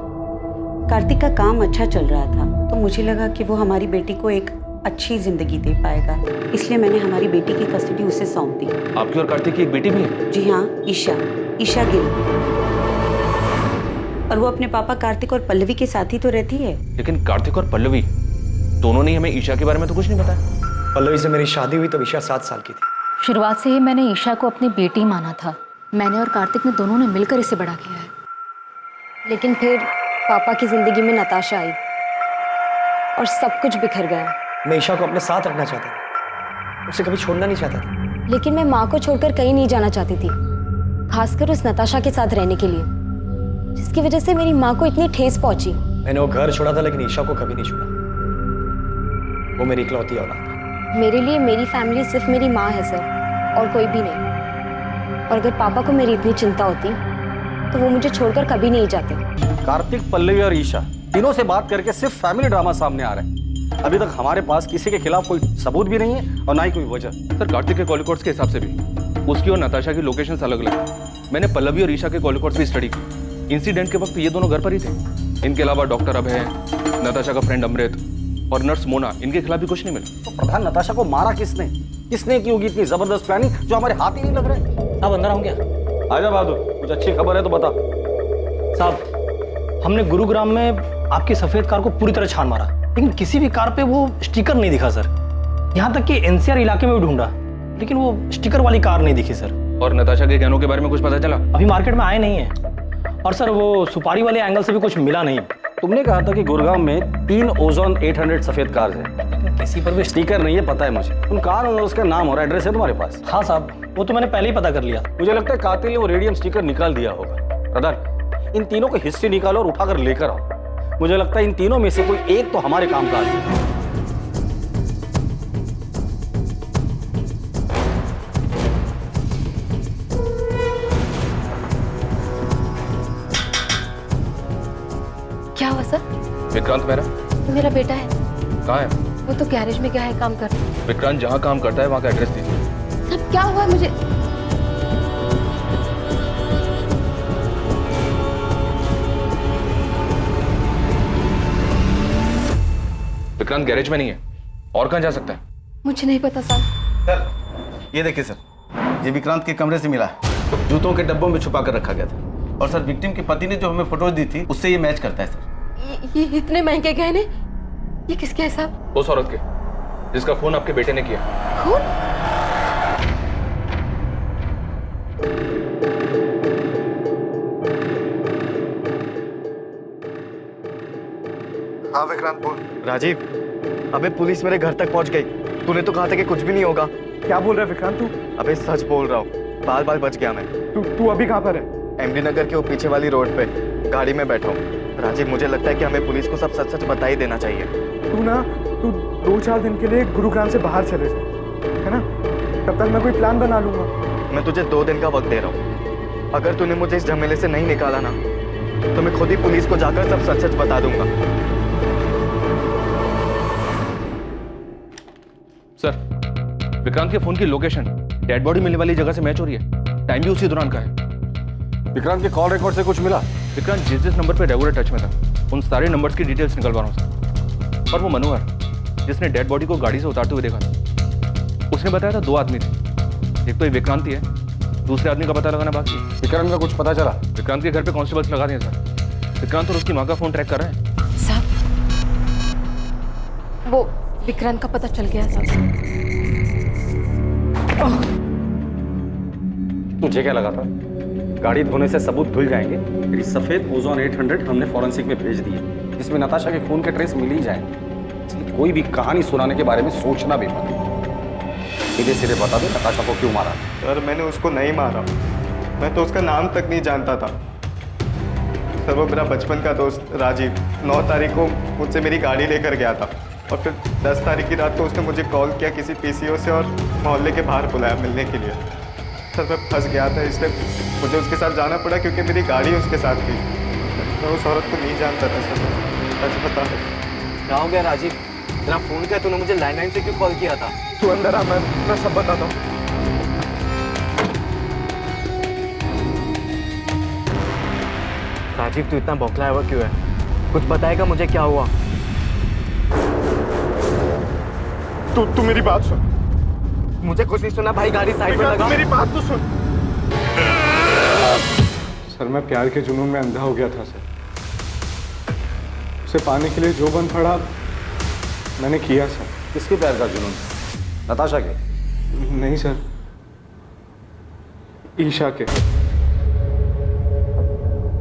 कार्तिक का काम अच्छा चल रहा था तो मुझे लगा कि वो हमारी बेटी को एक अच्छी जिंदगी दे पाएगा, इसलिए मैंने हमारी बेटी की कस्टडी उसे सौंप दी। आपकी और कार्तिक की एक बेटी भी है? जी हाँ, ईशा गिल। और वो अपने पापा कार्तिक और पल्लवी के साथ ही तो रहती है। लेकिन कार्तिक और पल्लवी दोनों ने हमें ईशा के बारे में तो कुछ नहीं बताया। पल्लवी से मेरी शादी हुई तब ईशा 7 साल की थी। शुरुआत से ही मैंने ईशा को अपनी बेटी माना था। मैंने और कार्तिक ने दोनों ने मिलकर इसे बड़ा किया है। लेकिन फिर पापा की जिंदगी में नताशा आई और सब कुछ बिखर गया। मैं ईशा को अपने साथ रखना चाहता था, उसे कभी छोड़ना नहीं चाहता था। लेकिन मैं माँ को छोड़कर कहीं नहीं जाना चाहती थी, खासकर उस नताशा के साथ रहने के लिए, जिसकी वजह से मेरी माँ को इतनी ठेस पहुंची। मैंने वो घर छोड़ा था लेकिन ईशा को कभी नहीं छोड़ा। वो मेरी इकलौती औलाद है। मेरे लिए मेरी फैमिली सिर्फ मेरी माँ है सर, और कोई भी नहीं। और अगर पापा को मेरी इतनी चिंता होती तो वो मुझे छोड़कर कभी नहीं जाते। कार्तिक, पल्लवी और ईशा तीनों से बात करके सिर्फ फैमिली ड्रामा सामने आ रहा है। अभी तक हमारे पास किसी के खिलाफ कोई सबूत भी नहीं है और ना ही कोई वजह। सर कार्तिक के कॉल रिकॉर्ड्स के हिसाब से भी उसकी और नताशा की लोकेशंस अलग अलग है। मैंने पल्लवी और ईशा के कॉल रिकॉर्ड्स भी स्टडी की। इंसिडेंट के वक्त ये दोनों घर पर ही थे। इनके अलावा डॉक्टर अभय, नताशा का फ्रेंड अमृत और नर्स मोना, इनके खिलाफ भी कुछ नहीं मिला। तो प्रधान, नताशा को मारा किसने? किसने की होगी इतनी जबरदस्त प्लानिंग जो हमारे हाथ ही नहीं लग रहे? साहब अंदर आऊं क्या? आजा बहादुर, कुछ अच्छी खबर है तो बता। साहब, हमने गुरुग्राम में आपकी सफेद कार को पूरी तरह छान मारा, लेकिन किसी भी कार पे वो स्टिकर नहीं दिखा सर। यहाँ तक कि एनसीआर इलाके में भी ढूंढा, लेकिन वो स्टिकर वाली कार नहीं दिखी सर। और नताशा के गहनों के बारे में कुछ पता चला? अभी मार्केट में आए नहीं है। और सर वो सुपारी वाले एंगल से भी कुछ मिला नहीं। तुमने कहा था कि गुरुग्राम में 3 ओजोन 800 सफेद कार्स हैं, किसी पर भी स्टिकर नहीं है, पता है मुझे। उन कार और उसका नाम और एड्रेस है तुम्हारे पास? हाँ साहब, वो तो मैंने पहले ही पता कर लिया। मुझे लगता है कातिल ने वो रेडियम स्टिकर निकाल दिया होगा। प्रधान, इन तीनों को हिस्ट्री निकालो और उठाकर लेकर आओ। मुझे लगता है इन तीनों में से कोई एक तो हमारे काम का आदमी है। क्या हुआ सर? विक्रांत मेरा बेटा है। कहाँ है? वो तो गैरेज में गया है काम कर। विक्रांत जहाँ काम करता है वहाँ का एड्रेस दीजिए। सब क्या हुआ मुझे? विक्रांत गैरेज में नहीं है, और कहाँ जा सकता है? मुझे नहीं पता साहब। सर ये देखिए सर, ये विक्रांत के कमरे से मिला है। जूतों के डब्बों में छुपा कर रखा गया था। और सर विक्टिम के पति ने जो हमें फोटोज दी थी उससे ये मैच करता है सर। ये इतने महंगे गहने, ये किसके है साहब? उस औरत के जिसका खून आपके बेटे ने किया। खून? हाँ विक्रांत बोल। राजीव, अबे पुलिस मेरे घर तक पहुंच गई। तूने तो कहा था कि कुछ भी नहीं होगा। क्या बोल रहा है विक्रांत तू? अबे सच बोल रहा हूँ, बाल बाल बच गया मैं। तू अभी कहाँ पर है? एमडी नगर के वो पीछे वाली रोड पे गाड़ी में बैठा हूँ। राजीव, मुझे लगता है कि हमें पुलिस को सब सच सच बता ही देना चाहिए। तू 2-4 दिन के लिए गुरुग्राम से बाहर चले जा, है ना? तब तक मैं कोई प्लान बना लूंगा। मैं तुझे 2 दिन का वक्त दे रहा हूँ। अगर तूने मुझे इस झमेले से नहीं निकाला ना, तो मैं खुद ही पुलिस को जाकर सब सच सच बता दूंगा। सर, विक्रांत के फोन की लोकेशन डेड बॉडी मिलने वाली जगह से मैच हो रही है। टाइम भी उसी दौरान का है। विक्रांत के कॉल रिकॉर्ड से कुछ मिला? विक्रांत जिस नंबर पे रेगुलर टच में था, उन सारे नंबर्स की डिटेल्स निकलवा रहा हूँ सर। और वो मनोहर जिसने डेड बॉडी को गाड़ी से उतारते हुए देखा था, उसने बताया था 2 आदमी थे। एक तो ये विक्रांत ही है, दूसरे आदमी का पता लगाना बाकी है। विक्रांत का कुछ पता चला? विक्रांत के घर पे कांस्टेबल्स लगा दिए सर। विक्रांत और उसकी माँ का फोन ट्रैक कर रहे हैं। साहब, वो विक्रांत का पता चल गया साहब। तुझे क्या लगा था गाड़ी धोने से सबूत धुल जाएंगे? मेरी सफेद ओजोन 800 हमने फॉरेंसिक में भेज दी है, जिसमें नताशा के खून के ट्रेस मिल ही जाएंगे। इसलिए कोई भी कहानी सुनाने के बारे में सोचना भी मत। सीधे सीधे बता दो नताशा को क्यों मारा। सर मैंने उसको नहीं मारा, मैं तो उसका नाम तक नहीं जानता था। सर वो मेरा बचपन का दोस्त राजीव 9 तारीख को मुझसे मेरी गाड़ी लेकर गया था, और फिर 10 तारीख की रात को उसने मुझे कॉल किया किसी पीसीओ से और मोहल्ले के बाहर बुलाया मिलने के लिए। सर मैं फंस गया था, इसलिए मुझे उसके साथ जाना पड़ा क्योंकि मेरी गाड़ी उसके साथ थी। मैं उस औरत को नहीं जानता था सर, सच बता। क्या हो गया राजीव? तेरा फोन किया तूने मुझे लैंडलाइन से क्यों कॉल किया था? तू अंदर आ, मैं सब बताता हूँ। राजीव तू इतना बौखलाया हुआ क्यों है? कुछ बताएगा मुझे क्या हुआ? तू मेरी बात सुन। मुझे कुछ नहीं सुना भाई, गाड़ी साइड में लगा। मेरी बात तो सुन। सर मैं प्यार के जुनून में अंधा हो गया था सर। उसे पाने के लिए जो बन पड़ा मैंने किया सर। किसके प्यार का जुनून? नताशा के? नहीं सर, ईशा के।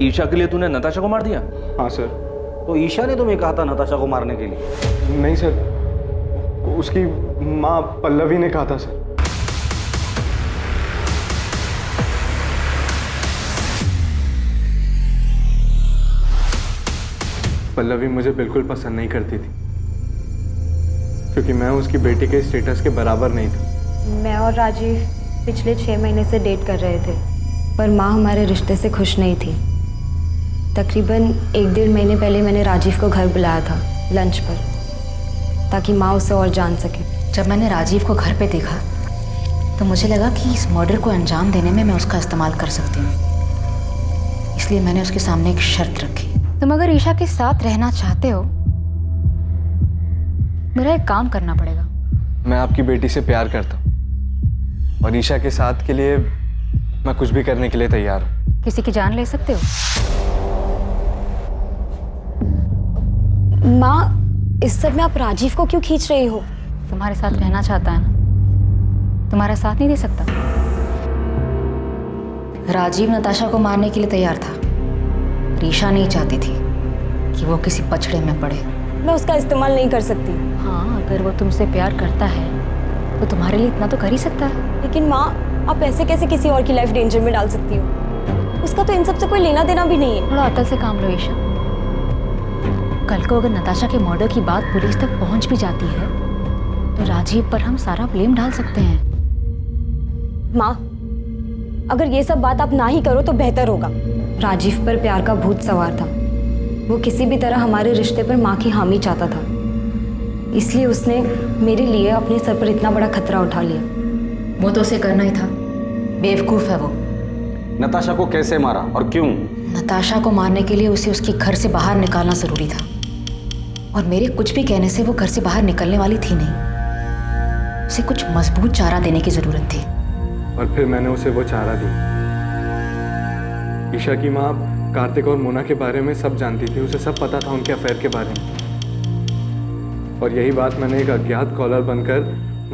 ईशा के लिए तूने नताशा को मार दिया? हाँ सर। तो ईशा ने तुम्हें कहा था नताशा को मारने के लिए? नहीं सर, उसकी माँ पल्लवी ने कहा था सर। पल्लवी मुझे बिल्कुल पसंद नहीं करती थी, क्योंकि मैं उसकी बेटी के स्टेटस के बराबर नहीं था। मैं और राजीव पिछले 6 महीने से डेट कर रहे थे, पर माँ हमारे रिश्ते से खुश नहीं थी। तकरीबन 1-1.5 महीने पहले मैंने राजीव को घर बुलाया था लंच पर, ताकि माँ उसे और जान सके। जब मैंने राजीव को घर पे देखा तो मुझे लगा कि इस मर्डर को अंजाम देने में मैं उसका इस्तेमाल कर सकती हूँ। इसलिए मैंने उसके सामने एक शर्त रखी। तुम अगर ईशा के साथ रहना चाहते हो, मेरा एक काम करना पड़ेगा। मैं आपकी बेटी से प्यार करता हूँ और ईशा के साथ के लिए मैं कुछ भी करने के लिए तैयार हूँ। किसी की जान ले सकते हो? माँ, इस सब में आप राजीव को क्यों खींच रही हो? तुम्हारे साथ रहना चाहता है ना, तुम्हारा साथ नहीं दे सकता। राजीव नताशा को मारने के लिए तैयार था, ईशा नहीं चाहती थी कि वो किसी पछड़े में पड़े। मैं उसका इस्तेमाल नहीं कर सकती। हाँ, अगर वो तुमसे प्यार करता है तो तुम्हारे लिए इतना तो कर ही सकता है। लेकिन माँ, आप ऐसे कैसे किसी और की लाइफ डेंजर में डाल सकती हो? उसका तो इन सब से कोई लेना देना भी नहीं है। थोड़ा अकल से काम लो ईशा। कल को अगर नताशा के मर्डर की बात पुलिस तक पहुंच भी जाती है तो राजीव पर हम सारा ब्लेम डाल सकते हैं। माँ, अगर ये सब बात आप ना ही करो तो बेहतर होगा। राजीव पर प्यार का भूत सवार था। वो किसी भी तरह हमारे रिश्ते पर माँ की हामी चाहता था, इसलिए उसने मेरे लिए अपने सर पर इतना बड़ा खतरा उठा लिया। वो तो उसे करना ही था, बेवकूफ़ है वो। नताशा को कैसे मारा और क्यों? नताशा को मारने के लिए उसे उसके घर से बाहर निकालना ज़रूरी था, और मेरे कुछ भी कहने से वो घर से बाहर निकलने वाली थी नहीं। उसे कुछ मजबूत चारा देने की जरूरत थी। और फिर मैंने उसे वो चारा दिया। ईशा की माँ कार्तिक और मोना के बारे में सब जानती थी, उसे सब पता था उनके अफेयर के बारे में। और यही बात मैंने एक अज्ञात कॉलर बनकर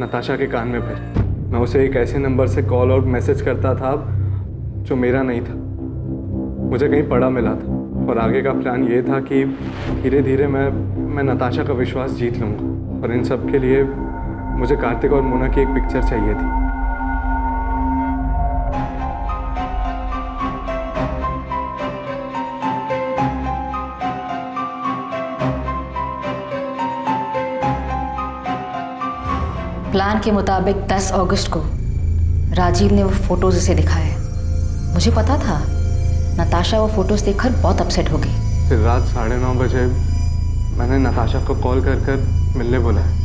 नताशा के कान में भरी। मैं उसे एक ऐसे नंबर से कॉल और मैसेज करता था जो मेरा नहीं था, मुझे कहीं पड़ा मिला था। और आगे का प्लान ये था कि धीरे धीरे मैं नताशा का विश्वास जीत लूँगा। और इन सब के लिए मुझे कार्तिक और मोना की एक पिक्चर चाहिए थी। प्लान के मुताबिक 10 अगस्त को राजीव ने वो फोटोज उसे दिखाए। मुझे पता था नताशा वो फोटोज देखकर बहुत अपसेट हो गई। फिर रात 9:30 बजे मैंने नताशा को कॉल कर मिलने बुलाया।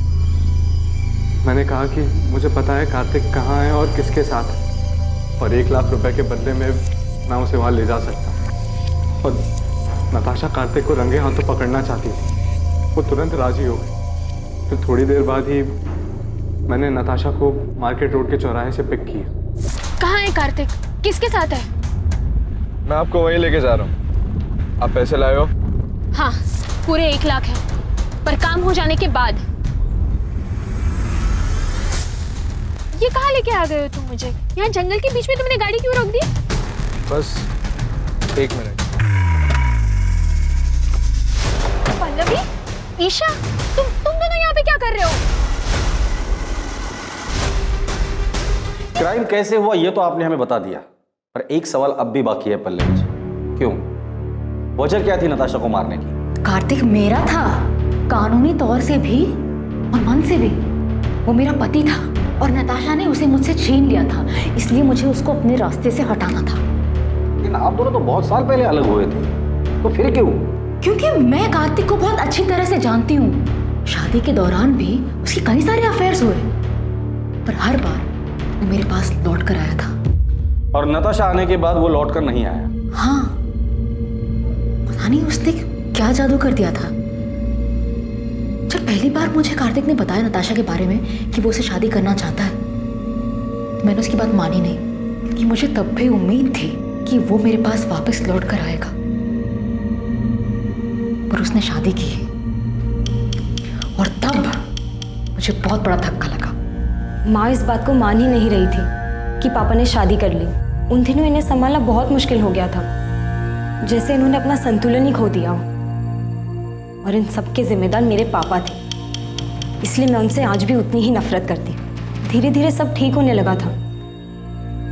मैंने कहा कि मुझे पता है कार्तिक कहाँ है और किसके साथ है, और 1 लाख रुपए के बदले में मैं उसे वहाँ ले जा सकता हूँ। और नताशा कार्तिक को रंगे हाथों पकड़ना चाहती थी। वो तुरंत राजी हो गई। फिर थोड़ी देर बाद ही मैंने नताशा को मार्केट रोड के चौराहे से पिक किया। कहाँ है कार्तिक? किसके साथ है? मैं आपको वहीं लेके जा रहा हूँ। आप पैसे लाए हो? हाँ, पूरे 1 लाख है, पर काम हो जाने के बाद। ये कहाँ लेके आ गए हो तुम मुझे? यहाँ जंगल के बीच में तुमने गाड़ी क्यों रोक दी? बस 1 मिनट। पल्लवी, ईशा, तुम दोनों यहाँ पे क्या कर रहे हो? क्राइम कैसे हुआ ये तो आपने हमें बता दिया, पर एक सवाल अब भी बाकी है पल्लवी जी। क्यों? वजह क्या थी नताशा को मारने की? कार्तिक मेरा था, कानूनी तौर से भी और मन से भी। वो मेरा पति था और नताशा ने उसे मुझसे छीन लिया था, इसलिए मुझे उसको अपने रास्ते से हटाना था। लेकिन आप दोनों तो बहुत साल पहले अलग हुए थे, तो फिर क्यों? क्योंकि मैं कार्तिक को बहुत अच्छी तरह से जानती हूँ। शादी के दौरान भी उसके कई सारे अफेयर्स हुए, पर हर बार वो मेरे पास लौट कर आया था। और नताशा आने के बाद वो लौट कर नहीं आया? हाँ, पता नहीं उसने क्या जादू कर दिया था। जब पहली बार मुझे कार्तिक ने बताया नताशा के बारे में कि वो उसे शादी करना चाहता है, तो मैंने उसकी बात मानी नहीं, क्योंकि मुझे तब भी उम्मीद थी कि वो मेरे पास वापस लौट कर आएगा। पर उसने शादी की और तब मुझे बहुत बड़ा धक्का लगा। माँ इस बात को मान ही नहीं रही थी कि पापा ने शादी कर ली। उन दिनों इन्हें संभालना बहुत मुश्किल हो गया था, जैसे इन्होंने अपना संतुलन ही खो दिया हो। और इन सब के जिम्मेदार मेरे पापा थे, इसलिए मैं उनसे आज भी उतनी ही नफरत करती। धीरे धीरे सब ठीक होने लगा था,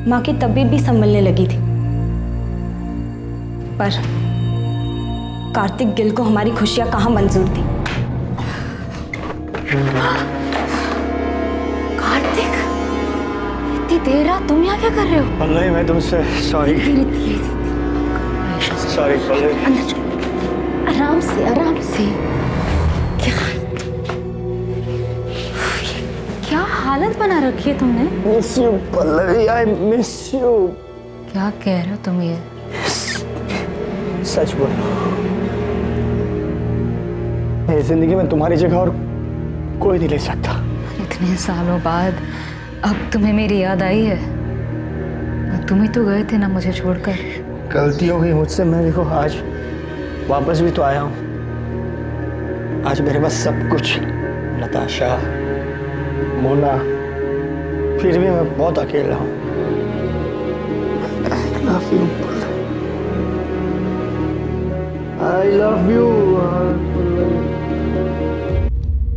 माँ की तबीयत भी संभलने लगी थी। पर कार्तिक गिल को हमारी खुशियां कहाँ मंजूर थी। कार्तिक, इतनी देर रात तुम यहाँ क्या कर रहे हो? पल्लवी, मैं तुमसे सॉरी। सॉरी पल्लवी। अंदर चलो, आराम से आराम से। क्या हालत बना रखी है तुमने? Miss you Pallavi, I miss you. क्या कह रहे हो तुम ये? सच बोलो, मेरी जिंदगी में तुम्हारी जगह और कोई नहीं ले सकता। इतने सालों बाद अब तुम्हें मेरी याद आई है? तुम ही तो गए थे ना मुझे छोड़कर। गलती हो गई मुझसे, मैं देखो आज वापस भी तो आया हूँ। आज मेरे पास सब कुछ, नताशा, मोना, फिर भी मैं बहुत अकेला हूँ। I love you.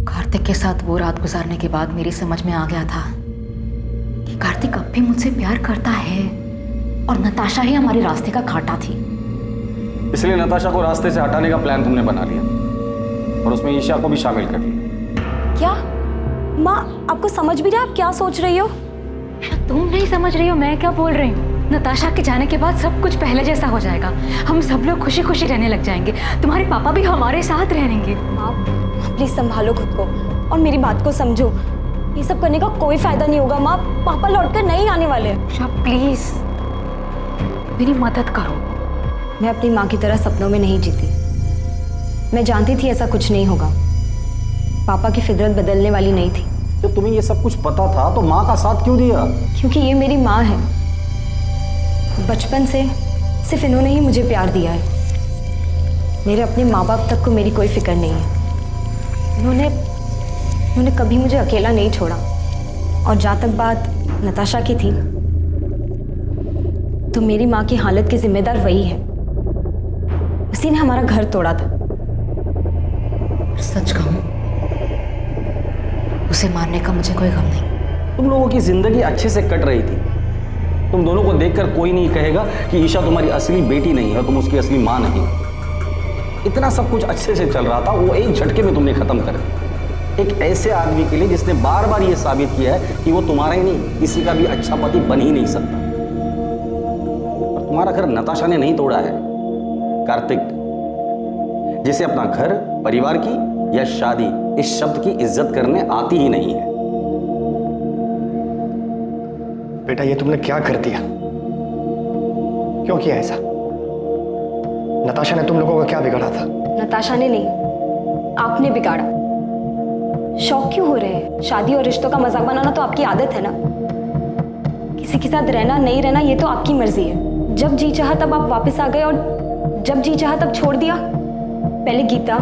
कार्तिक के साथ वो रात गुजारने के बाद मेरी समझ में आ गया था कि कार्तिक अब भी मुझसे प्यार करता है और नताशा ही हमारे रास्ते का कांटा थी। इसलिए नताशा को रास्ते से हटाने का प्लान तुमने बना लिया और उसमें ईशा को भी शामिल कर लिया। क्या माँ, आपको समझ भी रहा है आप क्या सोच रही हो? तुम नहीं समझ रही हो मैं क्या बोल रही हूँ। नताशा के जाने के बाद सब कुछ पहले जैसा हो जाएगा। हम सब लोग खुशी खुशी रहने लग जाएंगे। तुम्हारे पापा भी हमारे साथ रहेंगे। आप प्लीज संभालो खुद को और मेरी बात को समझो। ये सब करने का कोई फायदा नहीं होगा माँ। पापा लौटकर नहीं आने वाले। प्लीज मेरी मदद करो। मैं अपनी माँ की तरह सपनों में नहीं जीती। मैं जानती थी ऐसा कुछ नहीं होगा। पापा की फितरत बदलने वाली नहीं थी, जब तुम्हें ये सब कुछ पता था तो माँ का साथ क्यों दिया? क्योंकि ये मेरी माँ है। बचपन से सिर्फ इन्होंने ही मुझे प्यार दिया है। मेरे अपने माँ बाप तक को मेरी कोई फिक्र नहीं है। इन्होंने कभी मुझे अकेला नहीं छोड़ा। और जहाँ तक बात नताशा की थी, तो मेरी माँ की हालत की जिम्मेदार वही है। उसी ने हमारा घर तोड़ा था। सच कहूं, उसे मारने का मुझे कोई गम नहीं। तुम लोगों की जिंदगी अच्छे से कट रही थी। तुम दोनों को देखकर कोई नहीं कहेगा कि ईशा तुम्हारी असली बेटी नहीं है, तुम उसकी असली माँ नहीं। इतना सब कुछ अच्छे से चल रहा था, वो एक झटके में तुमने खत्म कर दिया। एक ऐसे आदमी के लिए जिसने बार बार ये साबित किया है कि वो तुम्हारा ही नहीं, किसी का भी अच्छा पति बन ही नहीं सकता। और तुम्हारा घर नताशा ने नहीं तोड़ा है, कार्तिक, जिसे अपना घर, परिवार की या शादी इस शब्द की इज्जत करने आती ही नहीं है। बेटा, ये तुमने क्या कर दिया? क्यों किया ऐसा? नताशा ने तुम लोगों का क्या बिगाड़ा था? नताशा ने नहीं, आपने बिगाड़ा। शौक क्यों हो रहे हैं? शादी और रिश्तों का मजाक बनाना तो आपकी आदत है ना। किसी के साथ रहना नहीं रहना ये तो आपकी मर्जी है। जब जी चाहा तब आप वापस आ गए और जब जी चाहा तब छोड़ दिया। पहले गीता,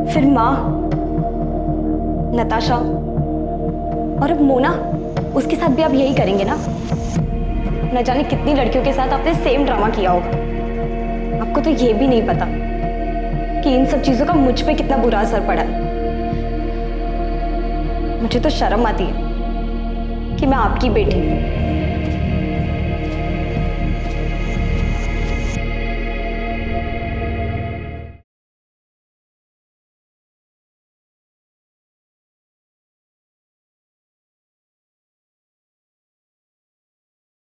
फिर माँ, नताशा और अब मोना। उसके साथ भी आप यही करेंगे ना? न जाने कितनी लड़कियों के साथ आपने सेम ड्रामा किया होगा। आपको तो ये भी नहीं पता कि इन सब चीजों का मुझ पे कितना बुरा असर पड़ा है। मुझे तो शर्म आती है कि मैं आपकी बेटी हूँ।